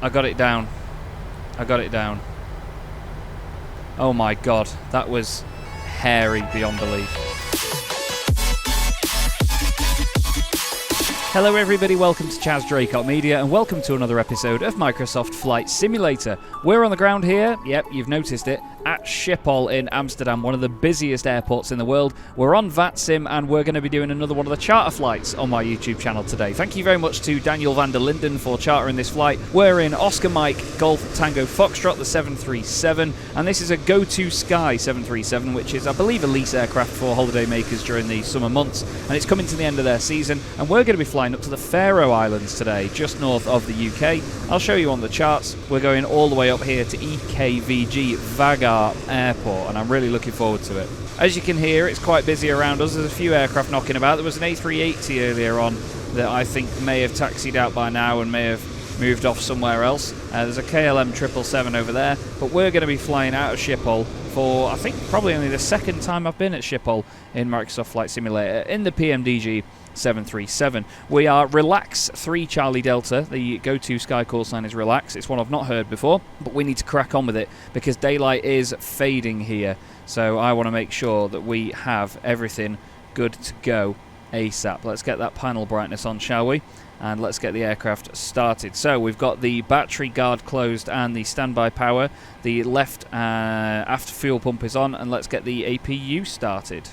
I got it down. I got it down. Oh my god, that was hairy beyond belief. Hello everybody, welcome to Chaz Draycott Media and welcome to another episode of Microsoft Flight Simulator. We're on the ground here, yep, you've noticed it, at Schiphol in Amsterdam, one of the busiest airports in the world. We're on VATSIM and we're going to be doing another one of the charter flights on my YouTube channel today. Thank you very much to Daniel Van Der Linden for chartering this flight. We're in Oscar Mike Golf Tango Foxtrot, the 737, and this is a Go-To Sky 737, which is, I believe, a lease aircraft for holiday makers during the summer months, and it's coming to the end of their season, and we're going to be flying up to the Faroe Islands today, just north of the UK. I'll show you on the charts. We're going all the way up here to EKVG Vagar Airport, and I'm really looking forward to it. As you can hear, it's quite busy around us. There's a few aircraft knocking about. There was an A380 earlier on that I think may have taxied out by now and may have moved off somewhere else. There's a KLM 777 over there, but we're going to be flying out of Schiphol for, I think, probably only the second time I've been at Schiphol in Microsoft Flight Simulator in the PMDG 737. We are Relax 3 Charlie Delta. The Go-To Sky call sign is Relax. It's one I've not heard before, but we need to crack on with it because daylight is fading here. So I want to make sure that we have everything good to go ASAP. Let's get that panel brightness on, shall we? And let's get the aircraft started. So we've got the battery guard closed and the standby power. The left aft fuel pump is on, and let's get the APU started.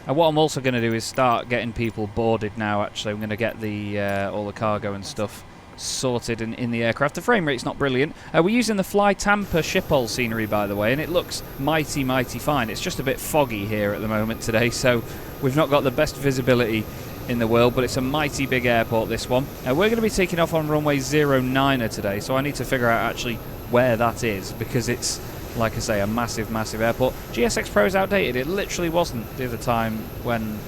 And what I'm also going to do is start getting people boarded now, actually. I'm going to get the all the cargo and stuff sorted in the aircraft. The frame rate's not brilliant. We're using the Fly Tampa Schiphol scenery, by the way, and it looks mighty, mighty fine. It's just a bit foggy here at the moment today, so we've not got the best visibility in the world, but it's a mighty big airport, this one. We're going to be taking off on runway 09er today, so I need to figure out actually where that is, because it's, like I say, a massive, massive airport. GSX Pro is outdated. It literally wasn't the other time when...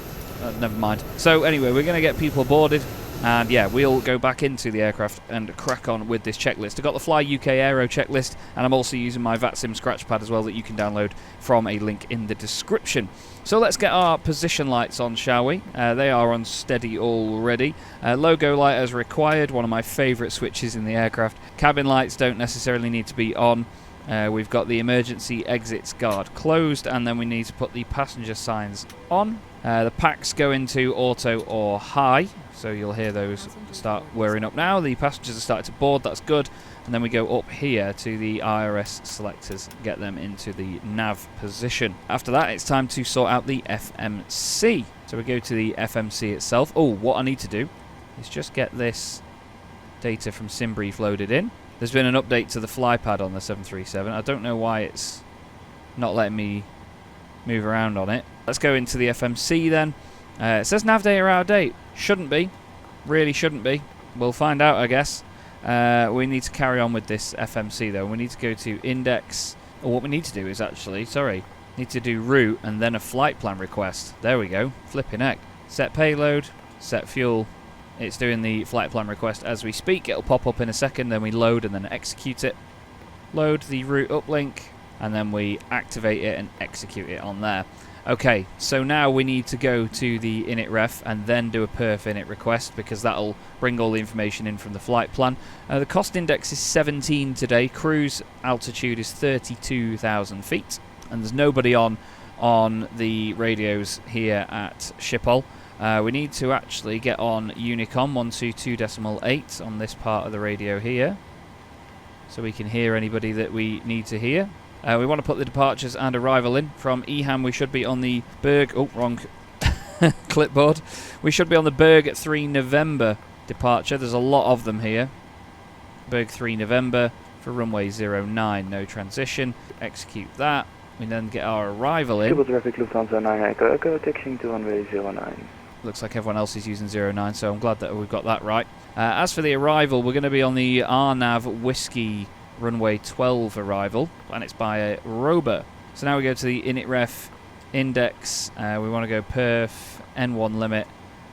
never mind. So anyway, we're going to get people boarded, and yeah, we'll go back into the aircraft and crack on with this checklist. I've got the Fly UK Aero checklist, and I'm also using my VATSIM scratchpad as well that you can download from a link in the description. So let's get our position lights on, shall we? They are on steady already. Logo light as required, one of my favourite switches in the aircraft. Cabin lights don't necessarily need to be on. We've got the emergency exits guard closed, and then we need to put the passenger signs on. The packs go into auto or high, so you'll hear those start whirring up now. The passengers are starting to board, that's good. And then we go up here to the IRS selectors, get them into the nav position. After that, it's time to sort out the FMC. So we go to the FMC itself. Oh, what I need to do is just get this data from SimBrief loaded in. There's been an update to the flypad on the 737. I don't know why it's not letting me move around on it. Let's go into the FMC then. It says nav data out of date. Shouldn't be. Really shouldn't be. We'll find out, I guess. We need to carry on with this FMC though. We need to go to index. Or what we need to do is actually, need to do route and then a flight plan request. There we go. Flipping heck. Set payload, set fuel. It's doing the flight plan request as we speak. It'll pop up in a second, then we load and then execute it. Load the route uplink, and then we activate it and execute it on there. Okay, so now we need to go to the init ref and then do a perf init request, because that'll bring all the information in from the flight plan. The cost index is 17 today. Cruise altitude is 32,000 feet, and there's nobody on the radios here at Schiphol. We need to actually get on Unicom 122.8 on this part of the radio here, so we can hear anybody that we need to hear. We want to put the departures and arrival in. From EHAM we should be on the Berg... Oh, wrong clipboard. We should be on the Berg 3 November departure. There's a lot of them here. Berg 3 November for runway 09, no transition. Execute that. We then get our arrival in. Traffic Lufthansa 9 Echo, taxiing to runway 09. Looks like everyone else is using 09, so I'm glad that we've got that right. As for the arrival, we're going to be on the RNAV Whiskey runway 12 arrival, and it's by a Rober. So now we go to the init ref index. We want to go perf N1 limit,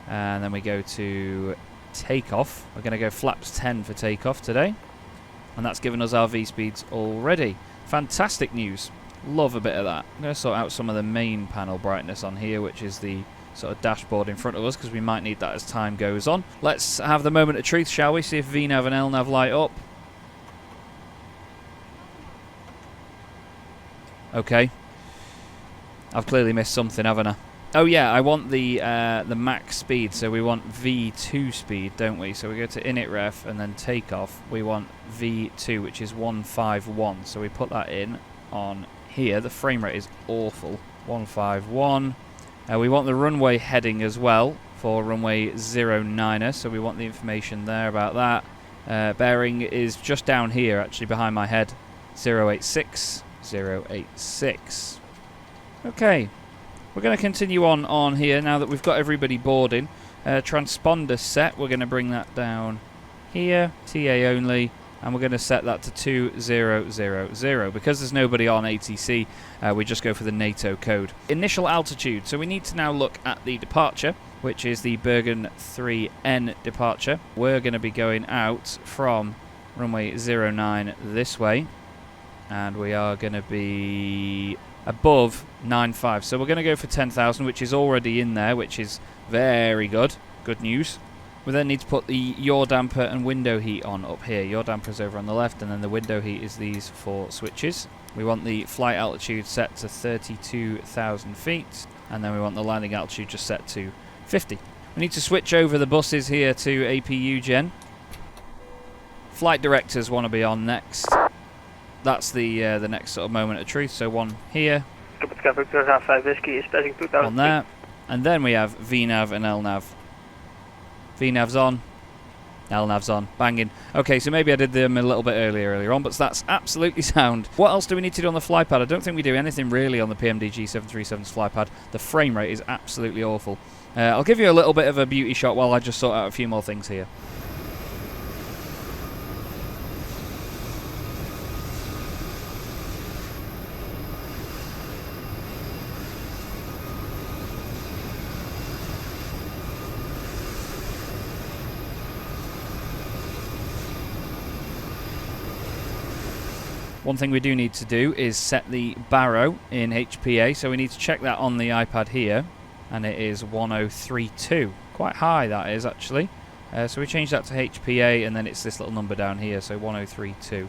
and then we go to takeoff. We're going to go flaps 10 for takeoff today, and that's given us our V speeds already. Fantastic news. Love a bit of that. I'm going to sort out some of the main panel brightness on here, which is the sort of dashboard in front of us, because we might need that as time goes on. Let's have the moment of truth, shall we? See if VNav and LNav light up. Okay. I've clearly missed something, haven't I? Oh yeah, I want the max speed, so we want V2 speed, don't we? So we go to init ref and then takeoff. We want V2, which is 151. So we put that in on here. The frame rate is awful. 151. We want the runway heading as well for runway 09er, so we want the information there about that. Bearing is just down here, actually behind my head. 086. 086. Okay. We're going to continue on here now that we've got everybody boarding. Transponder set, we're going to bring that down here, TA only, and we're going to set that to 2000. Because there's nobody on ATC, we just go for the NATO code. Initial altitude, so we need to now look at the departure, which is the Bergen 3N departure. We're going to be going out from runway 09 this way, and we are going to be above 95, so we're going to go for 10,000, which is already in there, which is very good. Good news. We then need to put the yaw damper and window heat on up here. Yaw damper is over on the left, and then the window heat is these 4 switches. We want the flight altitude set to 32,000 feet, and then we want the landing altitude just set to 50. We need to switch over the buses here to APU gen. Flight directors want to be on next. That's the next sort of moment of truth. So one here, one there, and then we have VNav and LNav. VNav's on, LNav's on, banging. Okay, so maybe I did them a little bit earlier on, but that's absolutely sound. What else do we need to do on the flypad? I don't think we do anything really on the PMDG 737's flypad. The frame rate is absolutely awful. I'll give you a little bit of a beauty shot while I just sort out a few more things here. One thing we do need to do is set the baro in HPA, so we need to check that on the iPad here, and it is 1032. Quite high that is actually. So we change that to HPA, and then it's this little number down here, so 1032.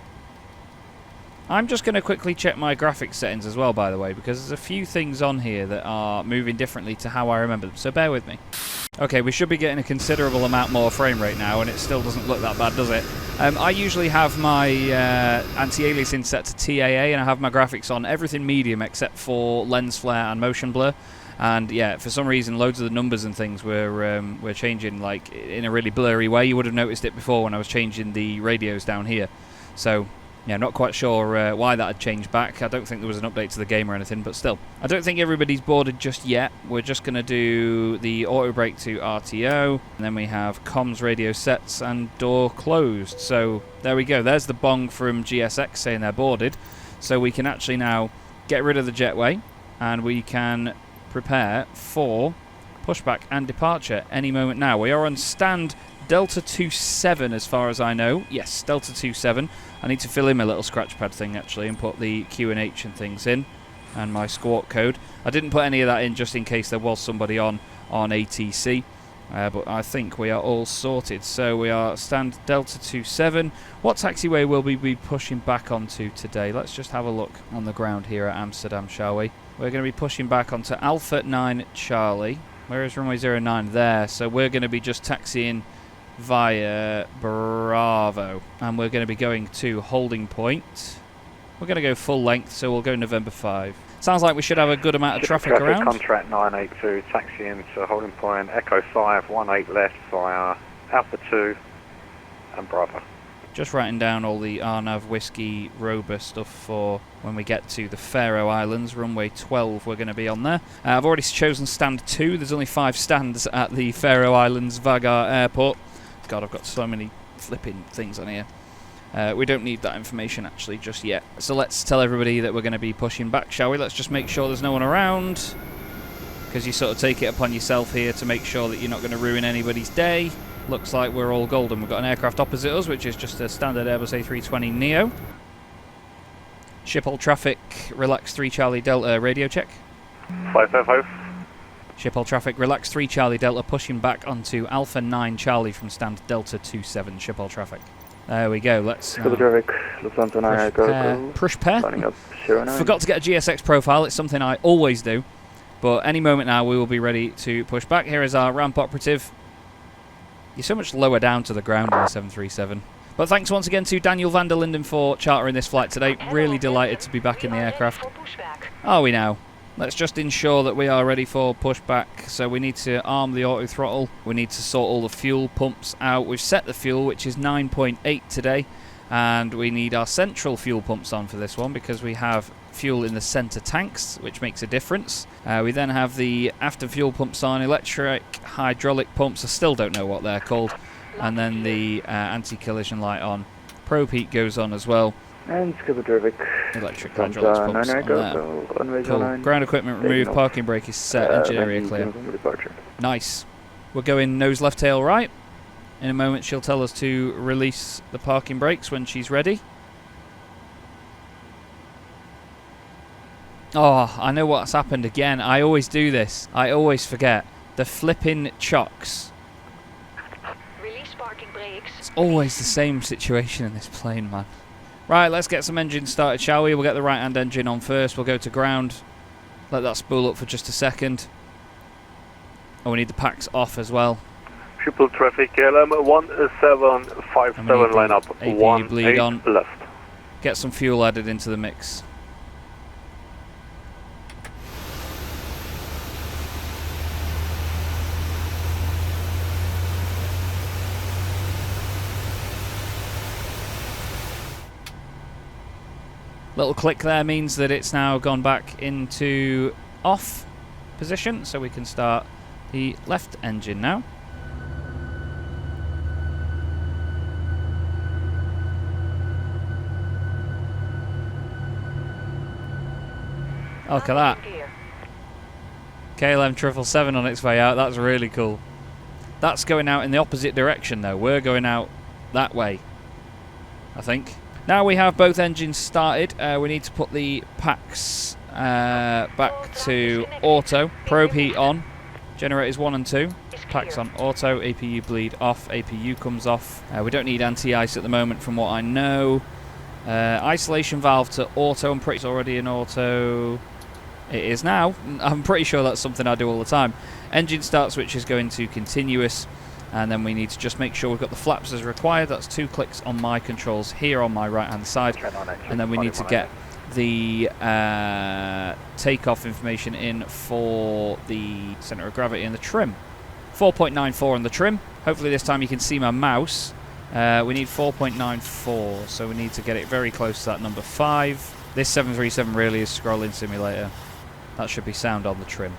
I'm just going to quickly check my graphics settings as well, by the way, because there's a few things on here that are moving differently to how I remember them, so bear with me. Okay, we should be getting a considerable amount more frame rate now, and it still doesn't look that bad, does it? I usually have my anti-aliasing set to TAA, and I have my graphics on everything medium except for lens flare and motion blur. And yeah, for some reason, loads of the numbers and things were changing like in a really blurry way. You would have noticed it before when I was changing the radios down here. So yeah, not quite sure why that had changed back. I don't think there was an update to the game or anything, but still. I don't think everybody's boarded just yet. We're just going to do the auto brake to RTO, and then we have comms radio sets and door closed. So there we go. There's the bong from GSX saying they're boarded. So we can actually now get rid of the jetway, and we can prepare for pushback and departure any moment now. We are on stand Delta 27 as far as I know. Yes, Delta 27. I need to fill in my little scratch pad thing actually and put the QNH and things in and my squawk code. I didn't put any of that in just in case there was somebody on ATC, but I think we are all sorted. So we are stand Delta 27. What taxiway will we be pushing back onto today? Let's just have a look on the ground here at Amsterdam, shall we? We're going to be pushing back onto Alpha 9 Charlie. Where is runway 09? There. So we're going to be just taxiing via Bravo, and we're going to be going to holding point. We're going to go full length, so we'll go November 5. Sounds like we should have a good amount of traffic around. Contract 982, taxiing to holding point, Echo 5, 18 left via Alpha 2 and Bravo. Just writing down all the RNAV Whiskey Rober stuff for when we get to the Faroe Islands. Runway 12 we're going to be on there. I've already chosen stand 2. There's only 5 stands at the Faroe Islands Vagar Airport. God, I've got so many flipping things on here. We don't need that information actually just yet. So let's tell everybody that we're going to be pushing back, shall we? Let's just make sure there's no one around, because you sort of take it upon yourself here to make sure that you're not going to ruin anybody's day. Looks like we're all golden. We've got an aircraft opposite us, which is just a standard Airbus A320neo. Schipol traffic, relax 3 Charlie Delta, radio check. 555. Schipol traffic, relax 3 Charlie Delta, pushing back onto Alpha 9 Charlie from stand Delta 27, Schipol traffic. There we go, let's Schipol traffic, Lufthansa 9 Echo. Push pair. Lining up 09. Forgot to get a GSX profile, it's something I always do. But any moment now we will be ready to push back. Here is our ramp operative. You're so much lower down to the ground in the 737. But thanks once again to Daniel Van Der Linden for chartering this flight today. Really delighted to be back in the aircraft. Are we now? Let's just ensure that we are ready for pushback. So we need to arm the auto throttle. We need to sort all the fuel pumps out. We've set the fuel, which is 9.8 today. And we need our central fuel pumps on for this one because we have fuel in the centre tanks, which makes a difference. We then have the after fuel pumps on, electric, hydraulic pumps. I still don't know what they're called. And then the anti-collision light on. Probe heat goes on as well. And Schipol traffic. Electric hydraulics pumps 9 on Echo, there. so runway Cool. 09. Ground equipment removed, parking brake is set, engine area clear. Departure. Nice. We're going nose left, tail right. In a moment she'll tell us to release the parking brakes when she's ready. Oh, I know what's happened again. I always do this. I always forget. The flipping chocks. Release parking brakes. It's always the same situation in this plane, man. Right, let's get some engines started, shall we? We'll get the right-hand engine on first. We'll go to ground. Let that spool up for just a second. Oh, we need the packs off as well. Schipol traffic, KLM 1757, line up. APU bleed 18 on. left. Get some fuel added into the mix. Little click there means that it's now gone back into off position, so we can start the left engine now. Look at that. KLM 777 on its way out. That's really cool. That's going out in the opposite direction though. We're going out that way, I think. Now we have both engines started. We need to put the packs back to auto. Probe heat on. Generators 1 and 2. Packs on auto. APU bleed off. APU comes off. We don't need anti-ice at the moment from what I know. Isolation valve to auto. I'm pretty sure it's already in auto. It is now. I'm pretty sure that's something I do all the time. Engine start switch is going to continuous. And then we need to just make sure we've got the flaps as required. That's 2 clicks on my controls here on my right hand side. And then we need to get the takeoff information in for the centre of gravity and the trim. 4.94 on the trim. Hopefully this time you can see my mouse. We need 4.94, so we need to get it very close to that number 5. This 737 really is scrolling simulator. That should be sound on the trim.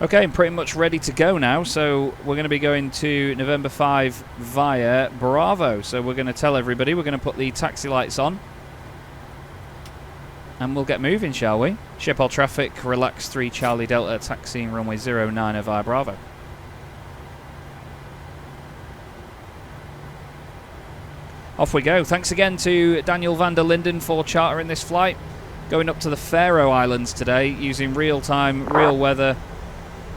Okay, I'm pretty much ready to go now, so we're going to be going to November 5 via Bravo. So we're going to tell everybody, we're going to put the taxi lights on. And we'll get moving, shall we? Schipol traffic, relax 3 Charlie Delta, taxiing runway 09 via Bravo. Off we go. Thanks again to Daniel Van Der Linden for chartering this flight. Going up to the Faroe Islands today, using real time, real weather.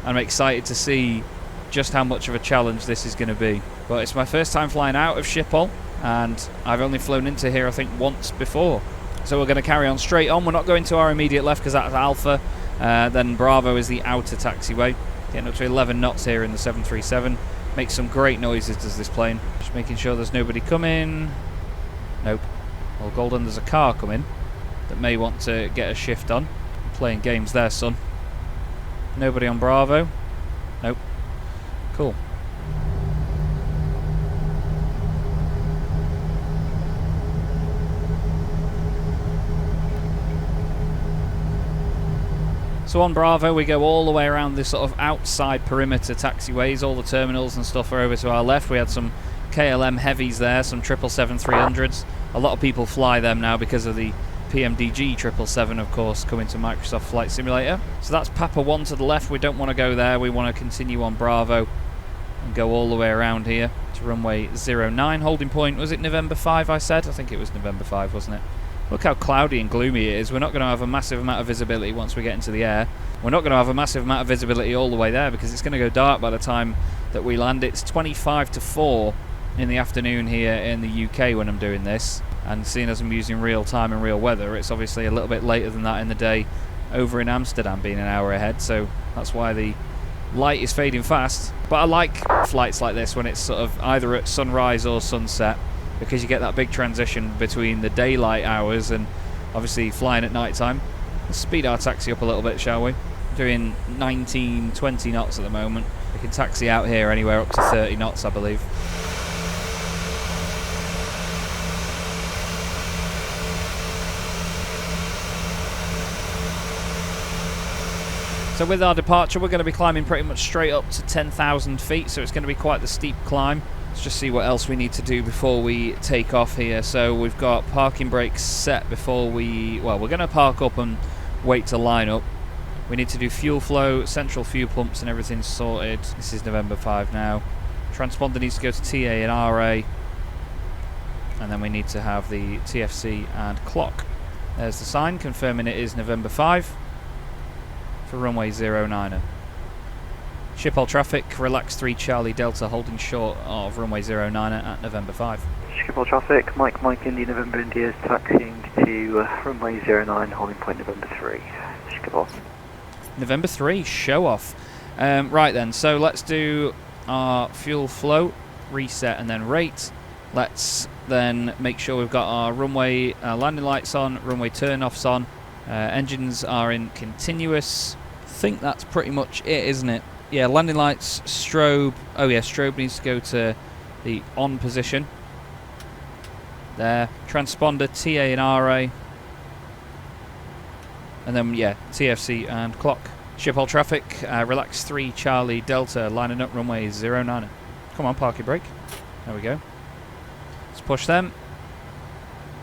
I'm excited to see just how much of a challenge this is going to be. But it's my first time flying out of Schipol, and I've only flown into here I think once before. So we're going to carry on straight on. We're not going to our immediate left because that's Alpha. Then Bravo is the outer taxiway. Getting up to 11 knots here in the 737. Makes some great noises, does this plane. Just making sure there's nobody coming. Nope. Well, Golden, there's a car coming that may want to get a shift on. I'm playing games there, son. Nobody on Bravo. Nope. Cool. So on Bravo we go all the way around this sort of outside perimeter taxiways. All the terminals and stuff are over to our left. We had some KLM heavies there, some 777-300s. A lot of people fly them now because of the PMDG 777, of course, coming to Microsoft Flight Simulator. So that's Papa 1 to the left. We don't want to go there. We want to continue on Bravo and go all the way around here to runway 09. Holding point, was it November 5 I said? I think it was November 5, wasn't it? Look how cloudy and gloomy it is. We're not going to have a massive amount of visibility once we get into the air. We're not going to have a massive amount of visibility all the way there because it's going to go dark by the time that we land. It's 25 to 4 in the afternoon here in the UK when I'm doing this. And seeing as I'm using real time and real weather, it's obviously a little bit later than that in the day over in Amsterdam, being an hour ahead. So that's why the light is fading fast. But I like flights like this when it's sort of either at sunrise or sunset, because you get that big transition between the daylight hours and obviously flying at night time. Let's speed our taxi up a little bit, shall we? Doing 19, 20 knots at the moment. We can taxi out here anywhere up to 30 knots, I believe. So with our departure, we're going to be climbing pretty much straight up to 10,000 feet, so it's going to be quite the steep climb. Let's just see what else we need to do before we take off here. So we've got parking brakes set before we... Well, we're going to park up and wait to line up. We need to do fuel flow, central fuel pumps and everything's sorted. This is November 5 now. Transponder needs to go to TA and RA. And then we need to have the TFC and clock. There's the sign confirming it is November 5 for runway 09er. Schipol traffic, relax 3 Charlie Delta, holding short of runway 09er at November 5. Schipol traffic, Mike India November India is taxiing to runway 09, holding point November 3. Schipol. November 3, show off. Right then, so let's do our fuel flow, reset and then rate. Let's then make sure we've got our runway landing lights on, runway turn-offs on. Engines are in continuous. I think that's pretty much it, isn't it? Yeah, landing lights, strobe. Oh yeah, strobe needs to go to the on position. There. Transponder, TA and RA. And then, yeah, TFC and clock. Schipol traffic, relax 3 Charlie Delta, lining up runway 09er. Come on, parking brake. There we go. Let's push them.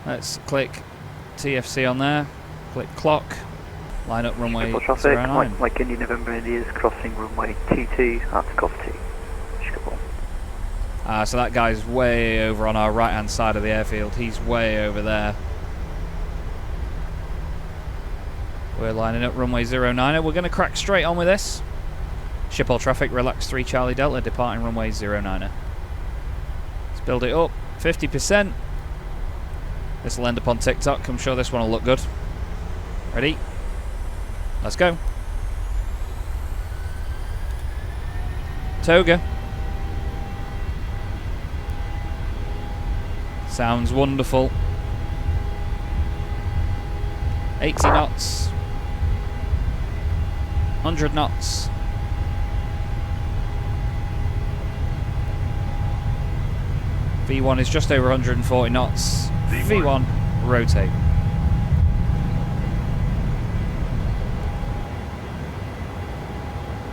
Let's click TFC on there. Click clock. Line up runway 09. Mike India November India is crossing runway 22 at takeoff 2. Schipol. So that guy's way over on our right hand side of the airfield. He's way over there. We're lining up runway 09er. We're going to crack straight on with this. Schipol traffic, relax 3 Charlie Delta, departing runway 09er. Let's build it up. 50%. This will end up on TikTok. I'm sure this one will look good. Ready? Let's go. Toga. Sounds wonderful. 80 knots. 100 knots. V1 is just over 140 knots. V1, rotate.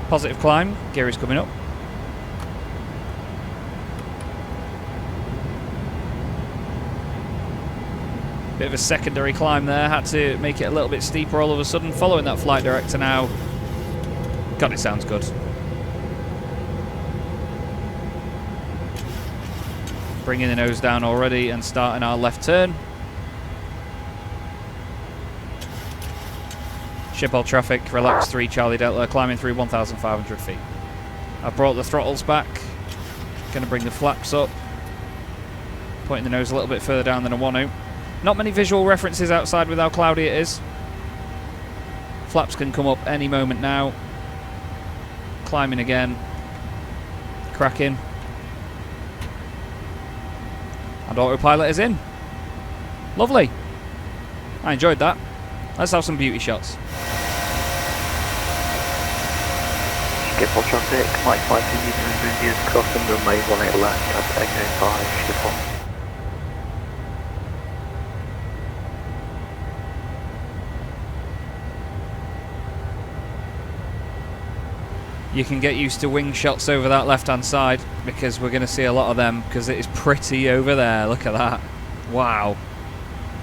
Positive climb, gear is coming up. Bit of a secondary climb there, had to make it a little bit steeper all of a sudden, following that flight director now. God, it sounds good. Bringing the nose down already and starting our left turn. Schipol traffic, relax 3 Charlie Delta, climbing through 1,500 feet. I've brought the throttles back. Going to bring the flaps up. Pointing the nose a little bit further down than I want to. Not many visual references outside with how cloudy it is. Flaps can come up any moment now. Climbing again. Cracking. And autopilot is in. Lovely. I enjoyed that. Let's have some beauty shots. Schipol traffic, Mike India November India is crossing runway 18 left at Echo 5, Schipol. You can get used to wing shots over that left-hand side because we're going to see a lot of them because it is pretty over there. Look at that. Wow.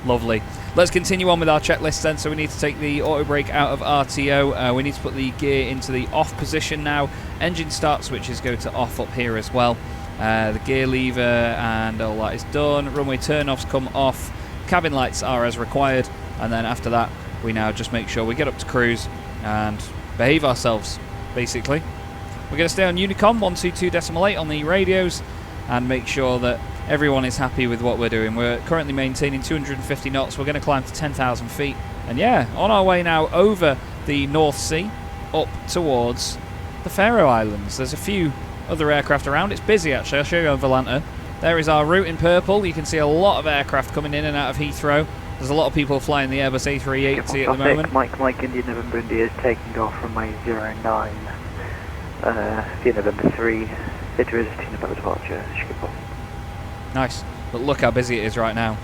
Lovely. Let's continue on with our checklist then. So we need to take the auto brake out of RTO. We need to put the gear into the off position now. Engine start switches go to off up here as well. The gear lever and all that is done. Runway turn-offs come off. cabin lights are as required, and then after that we now just make sure we get up to cruise and behave ourselves, basically. We're going to stay on Unicom 122.8 on the radios and make sure that everyone is happy with what we're doing. We're currently maintaining 250 knots. We're going to climb to 10,000 feet. And yeah, on our way now over the North Sea up towards the Faroe Islands. There's a few other aircraft around. It's busy actually. I'll show you on Volanta. There is our route in purple. You can see a lot of aircraft coming in and out of Heathrow. There's a lot of people flying the Airbus A380 at the moment. Mike India November India is taking off from my 09. Via November 3. It is a November departure, Schipol. Nice. But look how busy it is right now.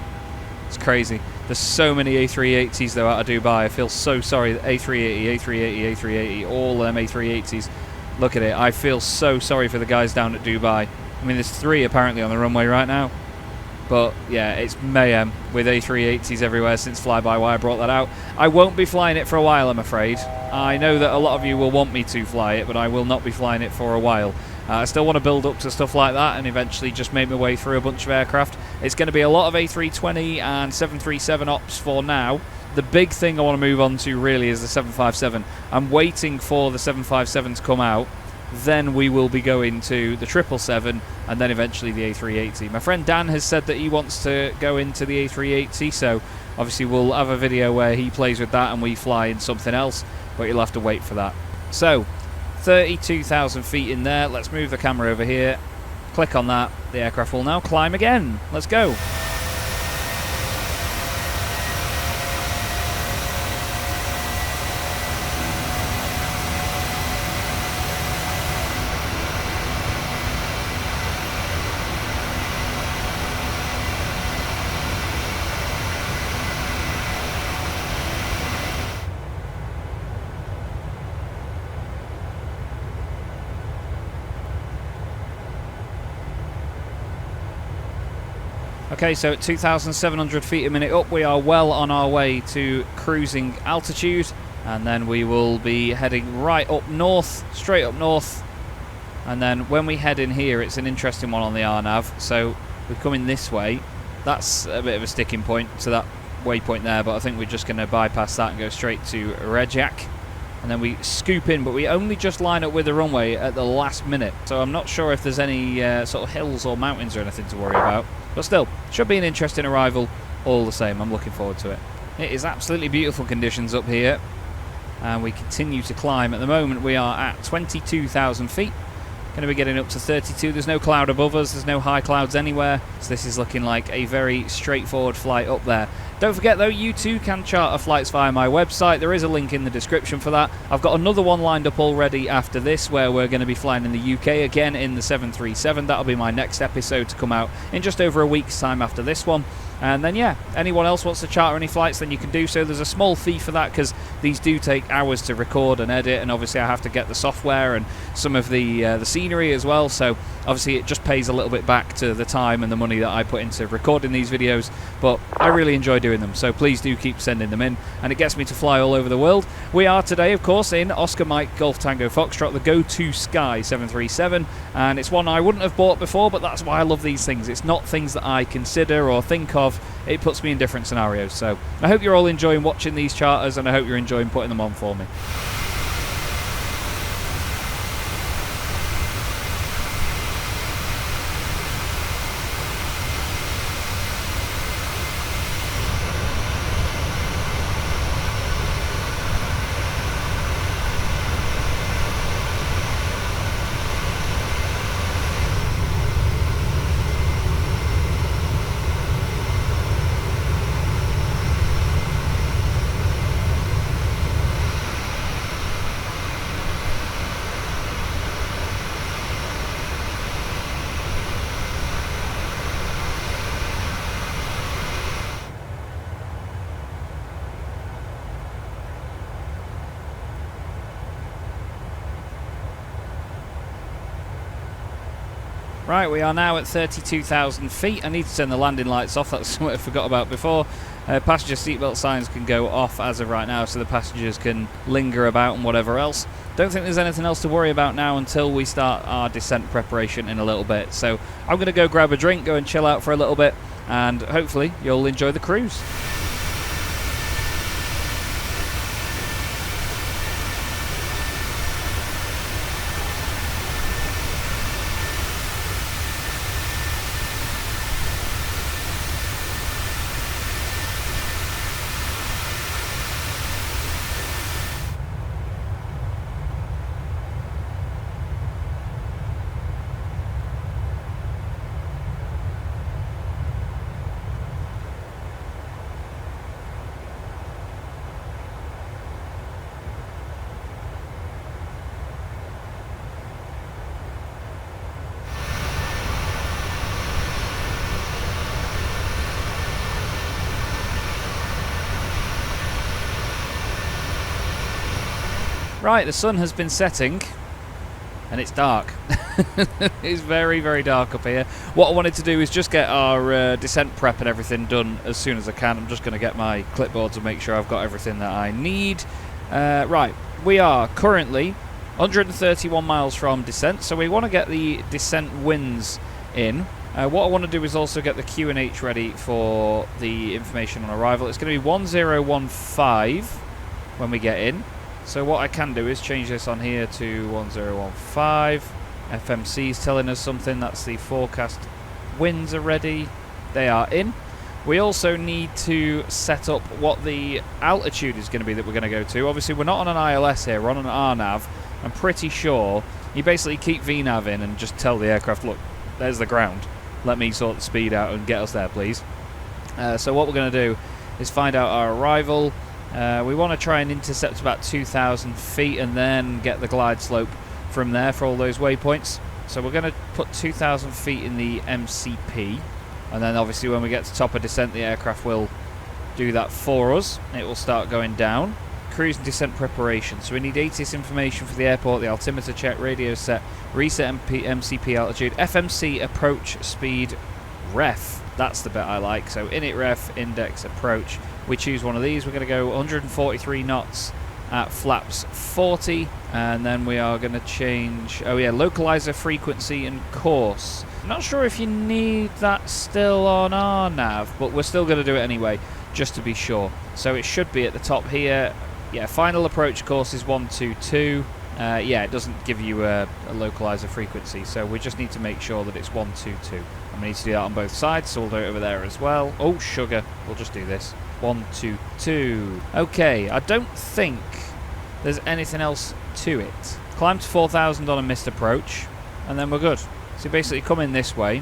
It's crazy. There's so many A380s though out of Dubai. I feel so sorry. A380, A380, A380, all them A380s. Look at it. I feel so sorry for the guys down at Dubai. I mean, there's 3 apparently on the runway right now. But yeah, it's mayhem with A380s everywhere since Fly-by-Wire brought that out. I won't be flying it for a while, I'm afraid. I know that a lot of you will want me to fly it, but I will not be flying it for a while. I still want to build up to stuff like that and eventually just make my way through a bunch of aircraft. It's going to be a lot of A320 and 737 ops for now. The big thing I want to move on to really is the 757. I'm waiting for the 757 to come out. Then we will be going to the 777 and then eventually the A380. My friend Dan has said that he wants to go into the A380, so obviously we'll have a video where he plays with that and we fly in something else, but you'll have to wait for that. So 32,000 feet in there. Let's move the camera over here. Click on that. The aircraft will now climb again. Let's go. Okay, so at 2,700 feet a minute up, we are well on our way to cruising altitude, and then we will be heading right up north, straight up north, and then when we head in here, it's an interesting one on the RNAV, so we're coming this way. That's a bit of a sticking point to that waypoint there, but I think we're just going to bypass that and go straight to Reykjavik, and then we scoop in, but we only just line up with the runway at the last minute, so I'm not sure if there's any sort of hills or mountains or anything to worry about. But still, should be an interesting arrival all the same. I'm looking forward to it. It is absolutely beautiful conditions up here. And we continue to climb. At the moment, we are at 22,000 feet. Going to be getting up to 32. There's no cloud above us. There's no high clouds anywhere. So this is looking like a very straightforward flight up there. Don't forget, though, you too can charter flights via my website. There is a link in the description for that. I've got another one lined up already after this where we're going to be flying in the UK again in the 737. That'll be my next episode to come out in just over a week's time after this one. And then, yeah, anyone else wants to charter any flights, then you can do so. There's a small fee for that because these do take hours to record and edit, and obviously I have to get the software and some of the scenery as well. So obviously it just pays a little bit back to the time and the money that I put into recording these videos. But I really enjoy doing them, so please do keep sending them in, and it gets me to fly all over the world. We are today, of course, in Oscar Mike Golf Tango Foxtrot, the Go-To Sky 737, and it's one I wouldn't have bought before, but that's why I love these things. It's not things that I consider or think of. It puts me in different scenarios. So I hope you're all enjoying watching these charters, and I hope you're enjoying putting them on for me. Right, we are now at 32,000 feet. I need to turn the landing lights off. That's what I forgot about before. Passenger seatbelt signs can go off as of right now, so the passengers can linger about and whatever else. Don't think there's anything else to worry about now until we start our descent preparation in a little bit. So I'm going to go grab a drink, go and chill out for a little bit, and hopefully you'll enjoy the cruise. Right, the sun has been setting, and it's dark. It's very, very dark up here. What I wanted to do is just get our descent prep and everything done as soon as I can. I'm just going to get my clipboard to make sure I've got everything that I need. Right, we are currently 131 miles from descent, so we want to get the descent winds in. What I want to do is also get the QNH ready for the information on arrival. It's going to be 1015 when we get in. So what I can do is change this on here to 1015. FMC is telling us something. That's the forecast winds are ready. They are in. We also need to set up what the altitude is going to be that we're going to go to. Obviously, we're not on an ILS here. We're on an RNAV. I'm pretty sure you basically keep VNAV in and just tell the aircraft, look, there's the ground. Let me sort the speed out and get us there, please. So what we're going to do is find out our arrival. We want to try and intercept about 2,000 feet and then get the glide slope from there for all those waypoints. So we're going to put 2,000 feet in the MCP, and then obviously when we get to top of descent the aircraft will do that for us. It will start going down. Cruise and descent preparation. So we need ATIS information for the airport, the altimeter check, radio set, reset MCP altitude, FMC approach speed ref. That's the bit I like. So init ref, index, approach. We choose one of these. We're going to go 143 knots at flaps 40, and then we are going to change, localizer frequency and course. I'm not sure if you need that still on our nav, but we're still going to do it anyway, just to be sure. So it should be at the top here. Yeah, final approach course is 122. It doesn't give you a localizer frequency, so we just need to make sure that it's 122. And we need to do that on both sides, so we'll do it over there as well. Oh, sugar. We'll just do this. 122. Okay, I don't think there's anything else to it. Climb to 4,000 on a missed approach, and then we're good. So you basically come in this way.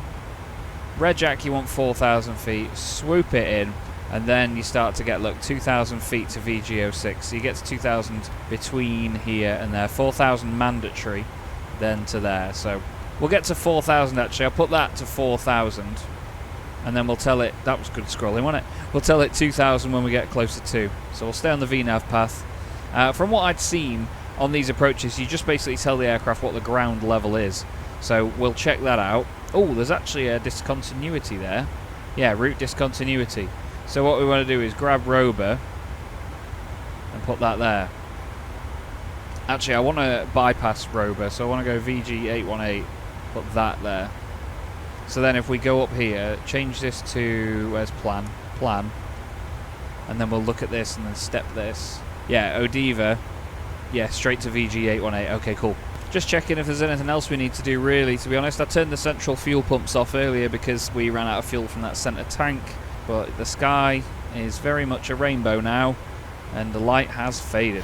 Red Jack, you want 4,000 feet. Swoop it in. And then you start to get, look, 2,000 feet to VG06. So you get to 2,000 between here and there. 4,000 mandatory, then to there. So we'll get to 4,000 actually. I'll put that to 4,000. And then we'll tell it, that was good scrolling, wasn't it? We'll tell it 2,000 when we get closer to. So we'll stay on the VNAV path. From what I'd seen on these approaches, you just basically tell the aircraft what the ground level is. So we'll check that out. Oh, there's actually a discontinuity there. Yeah, route discontinuity. So what we want to do is grab Rober and put that there. Actually, I want to bypass Rober, so I want to go VG818, put that there. So then if we go up here, change this to, where's plan, and then we'll look at this and then step this. Yeah, Odiva, yeah, straight to VG818, okay, cool. Just checking if there's anything else we need to do really, to be honest. I turned the central fuel pumps off earlier because we ran out of fuel from that centre tank. But the sky is very much a rainbow now, and the light has faded.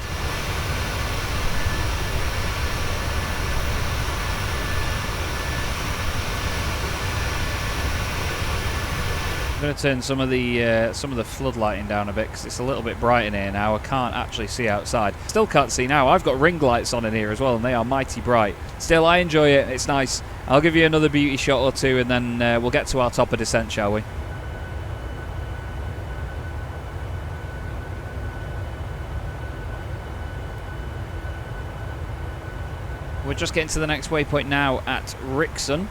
I'm going to turn some of the floodlighting down a bit because it's a little bit bright in here now. I can't actually see outside. Still can't see now. I've got ring lights on in here as well, and they are mighty bright. Still, I enjoy it. It's nice. I'll give you another beauty shot or two, and then we'll get to our top of descent, shall we? We're just getting to the next waypoint now at Rixon,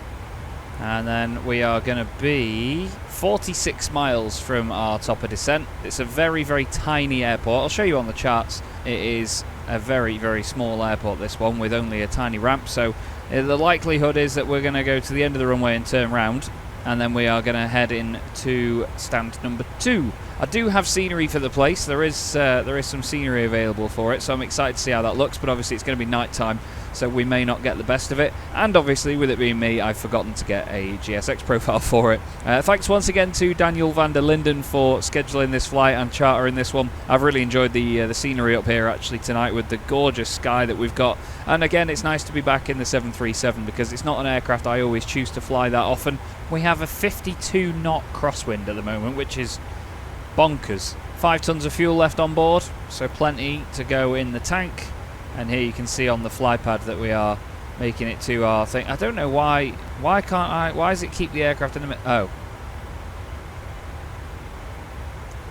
and then we are going to be 46 miles from our top of descent. It's a very, very tiny airport. I'll show you on the charts. It is a very, very small airport, this one, with only a tiny ramp, so the likelihood is that we're going to go to the end of the runway and turn round. and then we are going to head in to stand number 2. I do have scenery for the place. There is some scenery available for it, so I'm excited to see how that looks, but obviously it's going to be night time, so we may not get the best of it. And obviously, with it being me, I've forgotten to get a GSX profile for it. Thanks once again to Daniel Van Der Linden for scheduling this flight and chartering this one. I've really enjoyed the scenery up here actually tonight with the gorgeous sky that we've got. And again, it's nice to be back in the 737 because it's not an aircraft I always choose to fly that often. We have a 52 knot crosswind at the moment, which is bonkers. 5 tons of fuel left on board, so plenty to go in the tank. And here you can see on the fly pad that we are making it to our thing. I don't know why does it keep the aircraft in the middle? Oh.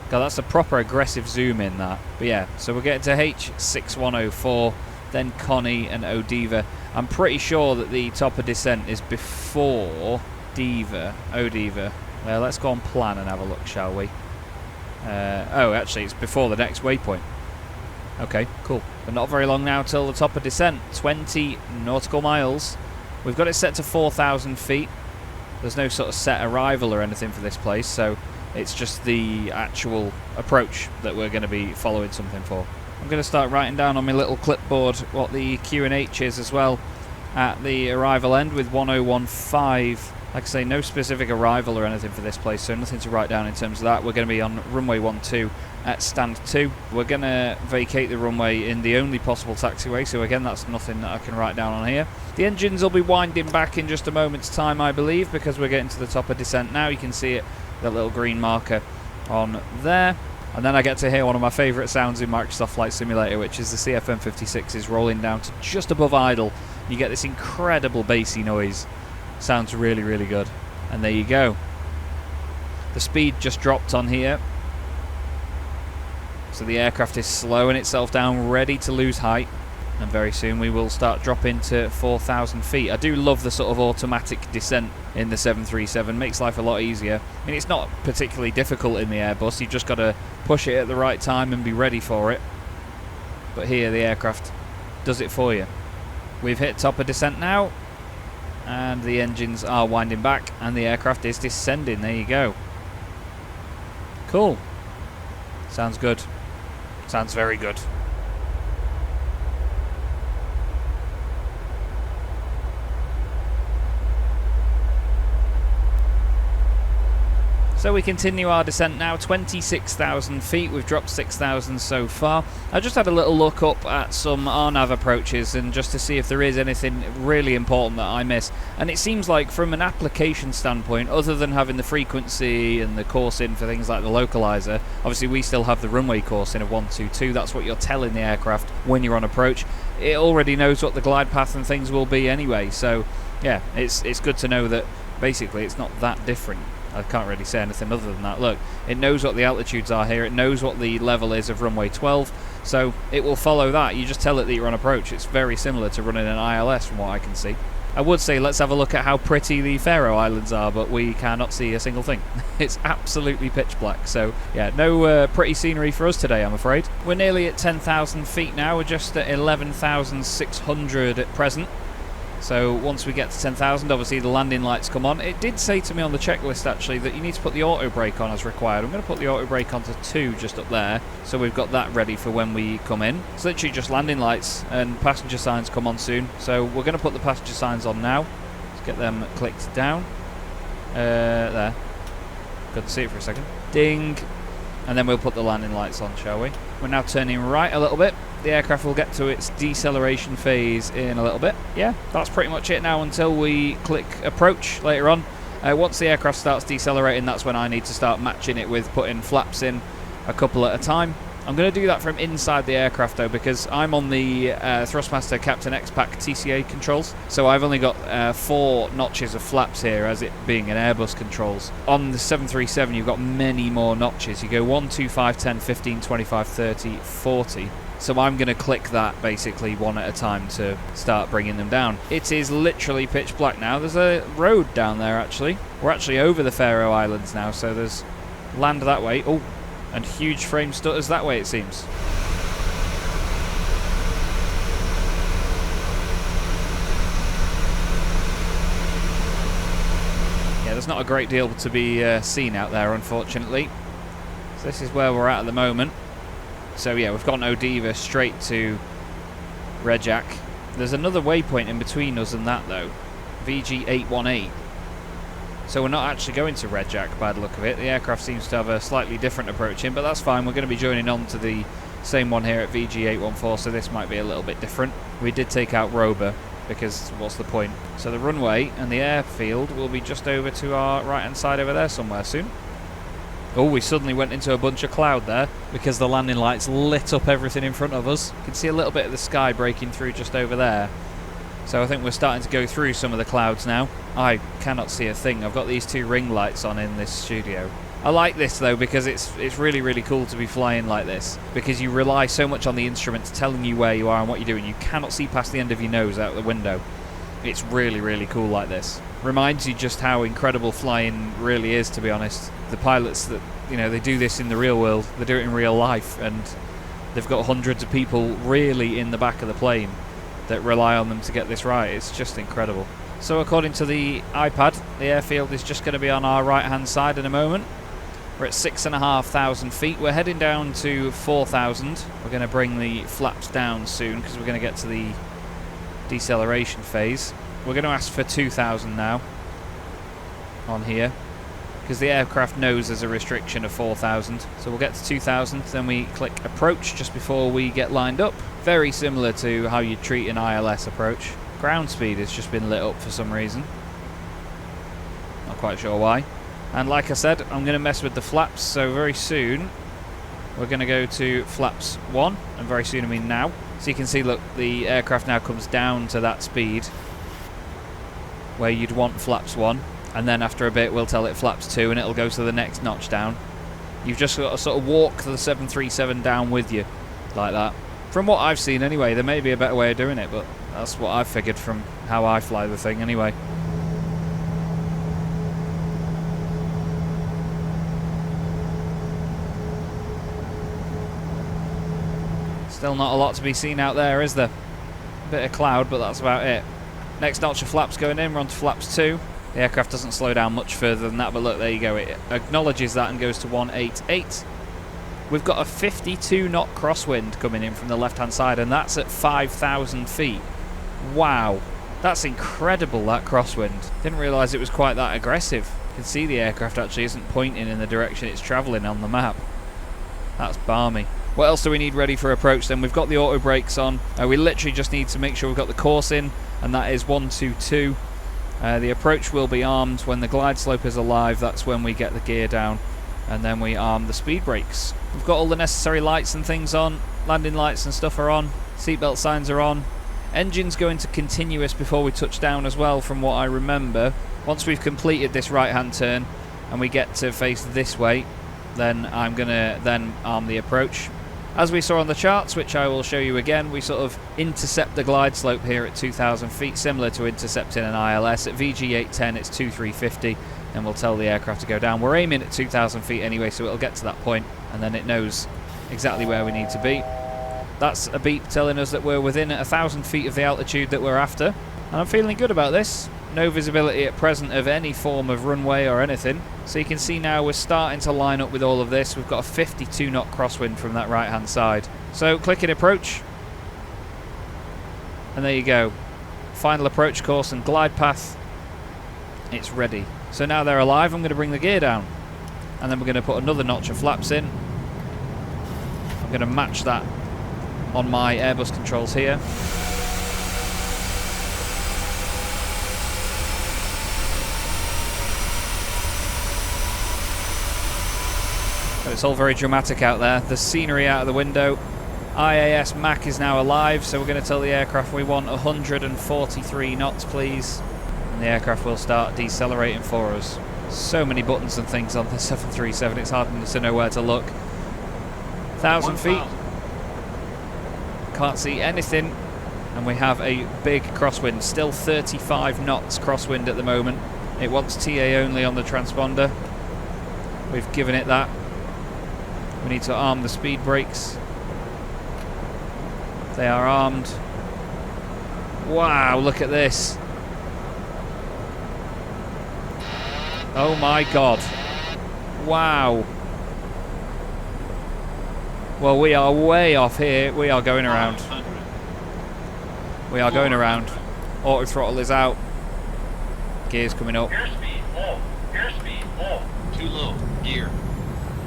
God, that's a proper aggressive zoom in that. But yeah, so we're getting to H6104, then Connie and Odiva. I'm pretty sure that the top of descent is before Odiva. Well, let's go on plan and have a look, shall we? Oh, actually, it's before the next waypoint. Okay, cool. But not very long now till the top of descent. 20 nautical miles. We've got it set to 4,000 feet. There's no sort of set arrival or anything for this place, so it's just the actual approach that we're going to be following something for. I'm going to start writing down on my little clipboard what the Q&H is as well at the arrival end with 1015. Like I say, no specific arrival or anything for this place, so nothing to write down in terms of that. We're going to be on runway 12 at stand 2. We're going to vacate the runway in the only possible taxiway, so again, that's nothing that I can write down on here. The engines will be winding back in just a moment's time, I believe, because we're getting to the top of descent now. You can see it, that little green marker on there. And then I get to hear one of my favourite sounds in Microsoft Flight Simulator, which is the CFM56 is rolling down to just above idle. You get this incredible bassy noise. Sounds really, really good. And there you go. The speed just dropped on here. So the aircraft is slowing itself down, ready to lose height. And very soon we will start dropping to 4,000 feet. I do love the sort of automatic descent in the 737. Makes life a lot easier. I mean, it's not particularly difficult in the Airbus. You've just got to push it at the right time and be ready for it. But here the aircraft does it for you. We've hit top of descent now. And the engines are winding back and the aircraft is descending. There you go. Cool. Sounds good. Sounds very good. So we continue our descent now, 26,000 feet. We've dropped 6,000 so far. I just had a little look up at some RNAV approaches and just to see if there is anything really important that I miss. And it seems like from an application standpoint, other than having the frequency and the coursing for things like the localizer, obviously we still have the runway coursing of 122. That's what you're telling the aircraft when you're on approach. It already knows what the glide path and things will be anyway. So yeah, it's good to know that basically it's not that different. I can't really say anything other than that. Look, it knows what the altitudes are here. It knows what the level is of runway 12. So it will follow that. You just tell it that you're on approach. It's very similar to running an ILS from what I can see. I would say let's have a look at how pretty the Faroe Islands are, but we cannot see a single thing. It's absolutely pitch black. So yeah, no pretty scenery for us today, I'm afraid. We're nearly at 10,000 feet now. We're just at 11,600 at present. So once we get to 10,000, obviously the landing lights come on. It did say to me on the checklist actually that you need to put the auto brake on as required. I'm going to put the auto brake onto 2 just up there, so we've got that ready for when we come in. It's literally just landing lights and passenger signs come on soon. So we're going to put the passenger signs on now. Let's get them clicked down. There. Couldn't see it for a second. Ding. And then we'll put the landing lights on, shall we? We're now turning right a little bit. The aircraft will get to its deceleration phase in a little bit. Yeah, that's pretty much it now until we click approach later on. Once the aircraft starts decelerating, that's when I need to start matching it with putting flaps in a couple at a time. I'm going to do that from inside the aircraft though, because I'm on the Thrustmaster Captain X-Pac TCA controls, so I've only got 4 notches of flaps here, as it being an Airbus controls. On the 737 you've got many more notches. You go 1, 2, 5, 10, 15, 25, 30, 40. So I'm going to click that basically one at a time to start bringing them down. It is literally pitch black now. There's a road down there actually. We're actually over the Faroe Islands now, so there's land that way. Oh, and huge frame stutters that way it seems. there's not a great deal to be seen out there, unfortunately. So this is where we're at the moment. So yeah, we've got Odiva straight to Rejak. There's another waypoint in between us and that though, VG818. So we're not actually going to Rejak by the look of it. The aircraft seems to have a slightly different approach in, but that's fine. We're going to be joining on to the same one here at VG814, so this might be a little bit different. We did take out Rober, because what's the point? So the runway and the airfield will be just over to our right hand side over there somewhere soon. Oh, we suddenly went into a bunch of cloud there because the landing lights lit up everything in front of us. You can see a little bit of the sky breaking through just over there. So I think we're starting to go through some of the clouds now. I cannot see a thing. I've got these 2 ring lights on in this studio. I like this though because it's really, really cool to be flying like this, because you rely so much on the instruments telling you where you are and what you're doing. You cannot see past the end of your nose out the window. It's really, really cool like this. Reminds you just how incredible flying really is, to be honest. The pilots that, you know, they do this in the real world, they do it in real life, and they've got hundreds of people really in the back of the plane that rely on them to get this right. It's just incredible. So according to the iPad, the airfield is just going to be on our right hand side in a moment. We're at 6,500 feet. We're heading down to 4,000. We're going to bring the flaps down soon because we're going to get to the deceleration phase. We're going to ask for 2,000 now on here because the aircraft knows there's a restriction of 4,000. So we'll get to 2,000, then we click approach just before we get lined up. Very similar to how you treat an ILS approach. Ground speed has just been lit up for some reason. Not quite sure why. And like I said, I'm going to mess with the flaps, so very soon we're going to go to flaps 1, and very soon I mean now. So you can see, look, the aircraft now comes down to that speed where you'd want flaps 1, and then after a bit we'll tell it flaps 2 and it'll go to the next notch down. You've just got to sort of walk the 737 down with you, like that. From what I've seen anyway, there may be a better way of doing it, but that's what I've figured from how I fly the thing anyway. Still not a lot to be seen out there, is there? A bit of cloud, but that's about it. Next notch of flaps going in, we're on to flaps 2. The aircraft doesn't slow down much further than that, but look, there you go. It acknowledges that and goes to 188. We've got a 52 knot crosswind coming in from the left-hand side, and that's at 5,000 feet. Wow. That's incredible, that crosswind. Didn't realise it was quite that aggressive. You can see the aircraft actually isn't pointing in the direction it's travelling on the map. That's balmy. What else do we need ready for approach then? We've got the auto brakes on. We literally just need to make sure we've got the course in, and that is 122. The approach will be armed when the glide slope is alive. That's when we get the gear down, and then we arm the speed brakes. We've got all the necessary lights and things on. Landing lights and stuff are on. Seatbelt signs are on. Engine's going to continuous before we touch down as well, from what I remember. Once we've completed this right hand turn and we get to face this way, then I'm going to then arm the approach. As we saw on the charts, which I will show you again, we sort of intercept the glide slope here at 2,000 feet, similar to intercepting an ILS. At VG810 it's 2350, and we'll tell the aircraft to go down. We're aiming at 2,000 feet anyway, so it'll get to that point, and then it knows exactly where we need to be. That's a beep telling us that we're within 1,000 feet of the altitude that we're after, and I'm feeling good about this. No visibility at present of any form of runway or anything. So you can see now we're starting to line up with all of this. We've got a 52 knot crosswind from that right hand side. So clicking approach. And there you go. Final approach course and glide path. It's ready. So now they're alive, I'm going to bring the gear down. And then we're going to put another notch of flaps in. I'm going to match that on my Airbus controls here. It's all very dramatic out there. The scenery out of the window. IAS Mac is now alive, so we're going to tell the aircraft we want 143 knots, please. And the aircraft will start decelerating for us. So many buttons and things on the 737, it's hard to know where to look. 1,000 feet. Can't see anything. And we have a big crosswind. Still 35 knots crosswind at the moment. It wants TA only on the transponder. We've given it that. We need to arm the speed brakes. They are armed. Wow, look at this. Oh my god. Wow. Well, we are way off here. We are going around. We are going around. Auto throttle is out. Gears coming up. Airspeed low. Airspeed low. Too low. Gear.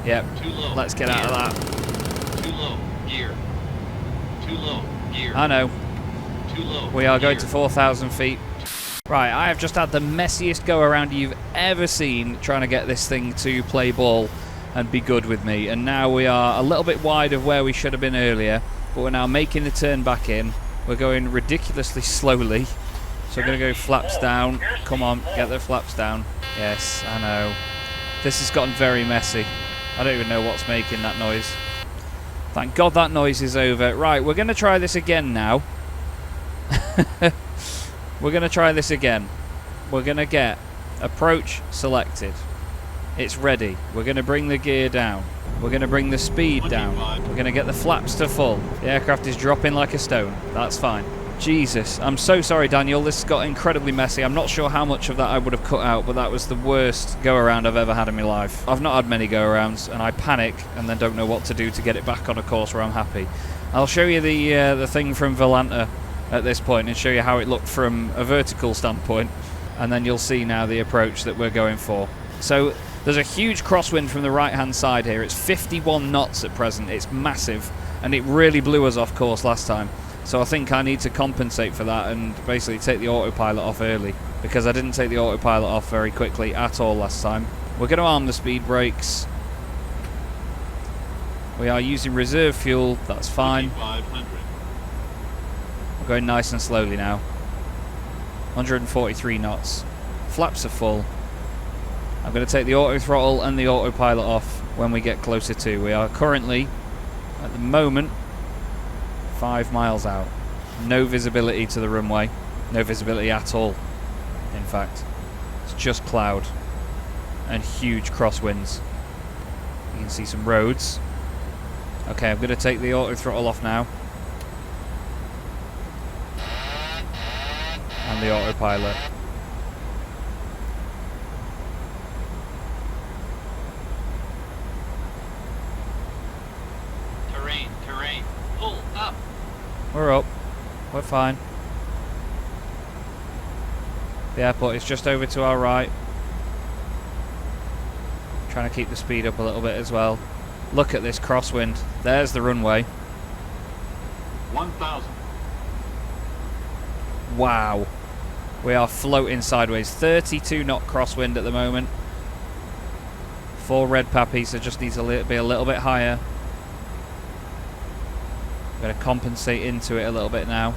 Yep. Too low. Let's get out of that. Too low. Gear. Too low. Gear. I know. Too low. We are going gear. to 4,000 feet. Right, I have just had the messiest go around you've ever seen trying to get this thing to play ball and be good with me. And now we are a little bit wide of where we should have been earlier, but we're now making the turn back in. We're going ridiculously slowly. So we're going to go flaps down. Come on, get the flaps down. Yes, I know. This has gotten very messy. I don't even know what's making that noise. Thank God that noise is over. Right, we're going to try this again now. We're going to try this again. We're going to get approach selected. It's ready. We're going to bring the gear down. We're going to bring the speed down. We're going to get the flaps to full. The aircraft is dropping like a stone. That's fine. Jesus, I'm so sorry, Daniel. This got incredibly messy. I'm not sure how much of that I would have cut out, but that was the worst go-around I've ever had in my life. I've not had many go-arounds, and I panic and then don't know what to do to get it back on a course where I'm happy. I'll show you the thing from Volanta at this point and show you how it looked from a vertical standpoint, and then you'll see now the approach that we're going for. So there's a huge crosswind from the right-hand side here. It's 51 knots at present. It's massive, and it really blew us off course last time. So I think I need to compensate for that and basically take the autopilot off early, because I didn't take the autopilot off very quickly at all last time. We're going to arm the speed brakes. We are using reserve fuel, that's fine. We're going nice and slowly now. 143 knots. Flaps are full. I'm going to take the auto throttle and the autopilot off when we get closer to. We are currently, at the moment, 5 miles out. No visibility to the runway. No visibility at all, in fact. It's just cloud and huge crosswinds. You can see some roads. Okay, I'm going to take the auto throttle off now. And the autopilot. Terrain. Pull up. We're up. We're fine. The airport is just over to our right. Trying to keep the speed up a little bit as well. Look at this crosswind. There's the runway. 1,000. Wow. We are floating sideways. 32 knot crosswind at the moment. 4 red pappies, so just needs to be a little bit higher. I'm going to compensate into it a little bit now.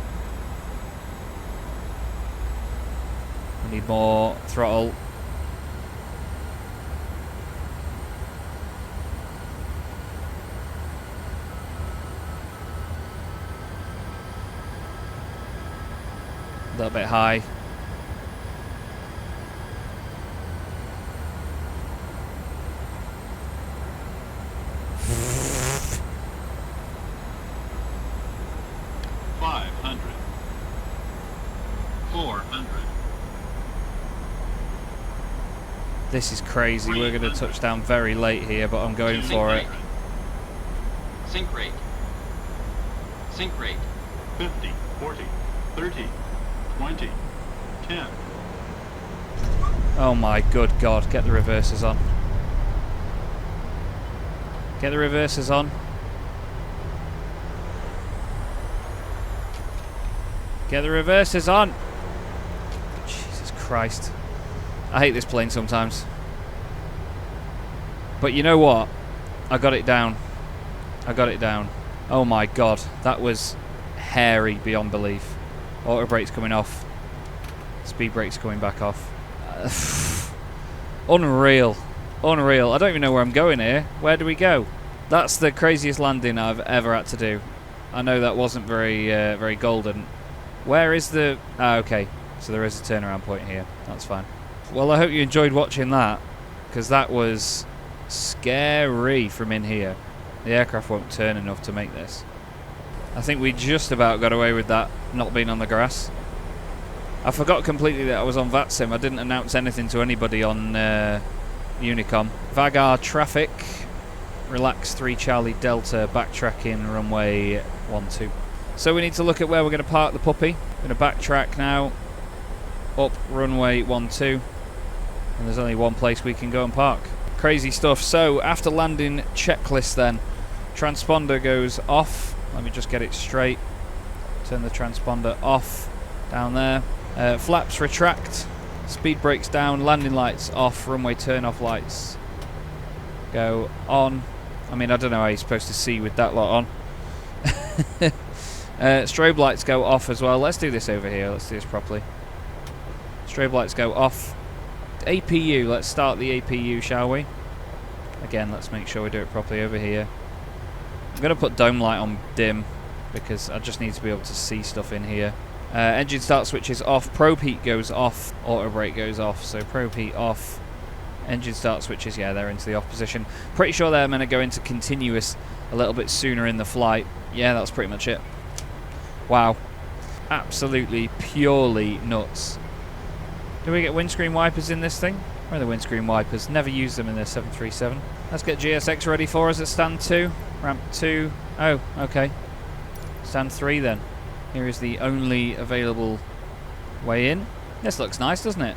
We need more throttle. A little bit high. This is crazy. We're going to touch down very late here, but I'm going for it. Sink rate. 50, 40, 30, 20, 10. Oh my good God. Get the reversers on. Get the reversers on. Get the reversers on. Jesus Christ. I hate this plane sometimes. But you know what? I got it down. I got it down. Oh my God. That was hairy beyond belief. Auto brake's coming off. Speed brake's coming back off. Unreal. Unreal. I don't even know where I'm going here. Where do we go? That's the craziest landing I've ever had to do. I know that wasn't very golden. Where is the... Ah, okay. So there is a turnaround point here. That's fine. Well, I hope you enjoyed watching that, because that was scary from in here. The aircraft won't turn enough to make this. I think we just about got away with that not being on the grass. I forgot completely that I was on VATSIM. I didn't announce anything to anybody on Unicom. Vagar traffic. Relax 3 Charlie Delta. Backtracking runway 12. So we need to look at where we're going to park the puppy. Going to backtrack now. Up runway 12. And there's only one place we can go and park. Crazy stuff. So after landing checklist then. Transponder goes off. Let me just get it straight. Turn the transponder off. Down there. Flaps retract, speed brakes down, landing lights off, runway turn off lights go on. I mean, I don't know how you're supposed to see with that lot on. Strobe lights go off as well. Let's do this over here, let's do this properly. Strobe lights go off. APU, let's start the APU, shall we? Again, let's make sure we do it properly over here. I'm going to put dome light on dim because I just need to be able to see stuff in here. Engine start switch is off, probe heat goes off, auto brake goes off, so probe heat off, engine start switches, yeah, they're into the off position. Pretty sure they're going to go into continuous a little bit sooner in the flight. Yeah, that's pretty much it. Wow. Absolutely, purely nuts. Do we get windscreen wipers in this thing? Where are the windscreen wipers? Never use them in the 737. Let's get GSX ready for us at stand 2, ramp 2. Oh, okay. Stand 3 then. Here is the only available way in. This looks nice, doesn't it?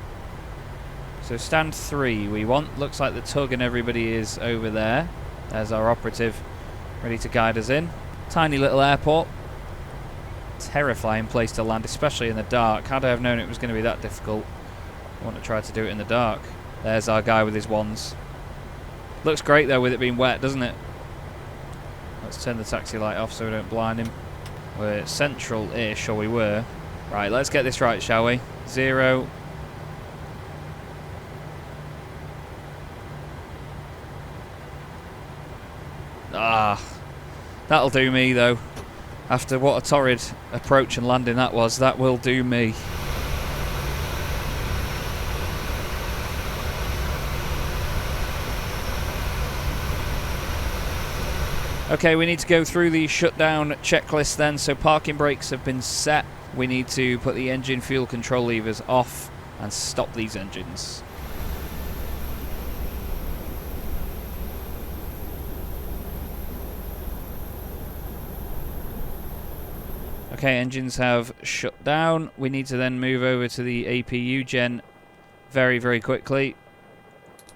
So stand 3 we want. Looks like the tug and everybody is over there. There's our operative ready to guide us in. Tiny little airport. Terrifying place to land, especially in the dark. Had I have known it was going to be that difficult, I want to try to do it in the dark. There's our guy with his wands. Looks great though with it being wet, doesn't it? Let's turn the taxi light off so we don't blind him. We're central-ish, or we were. Right, let's get this right, shall we? 0. Ah, that'll do me, though. After what a torrid approach and landing that was, that will do me. Okay, we need to go through the shutdown checklist then. So parking brakes have been set. We need to put the engine fuel control levers off and stop these engines. Okay, engines have shut down. We need to then move over to the APU gen very, very quickly.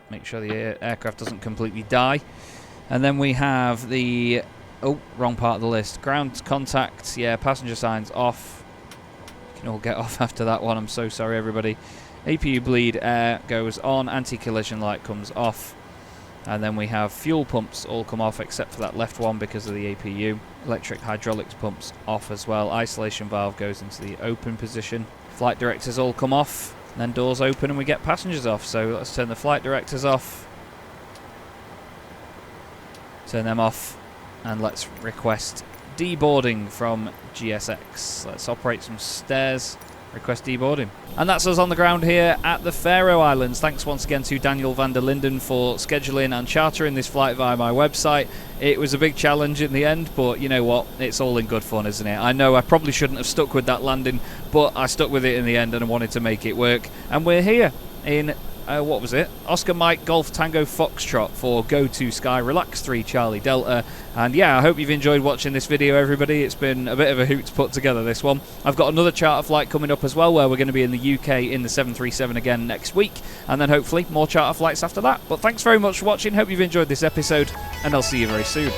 Make sure the aircraft doesn't completely die. And then we have the... Oh, wrong part of the list. Ground contact, yeah, passenger signs off. You can all get off after that one. I'm so sorry, everybody. APU bleed air goes on. Anti-collision light comes off. And then we have fuel pumps all come off except for that left one because of the APU. Electric hydraulics pumps off as well. Isolation valve goes into the open position. Flight directors all come off. And then doors open and we get passengers off. So let's turn the flight directors off. Turn them off, and let's request deboarding from GSX. Let's operate some stairs, request deboarding. And that's us on the ground here at the Faroe Islands. Thanks once again to Daniel Van Der Linden for scheduling and chartering this flight via my website. It was a big challenge in the end, but you know what? It's all in good fun, isn't it? I know I probably shouldn't have stuck with that landing, but I stuck with it in the end and I wanted to make it work. And we're here in... what was it? Oscar Mike Golf Tango Foxtrot for Go to Sky Relax 3 Charlie Delta. And yeah, I hope you've enjoyed watching this video, everybody. It's been a bit of a hoot to put together, this one. I've got another charter flight coming up as well, where we're going to be in the UK in the 737 again next week, and then hopefully more charter flights after that. But thanks very much for watching. Hope you've enjoyed this episode, and I'll see you very soon.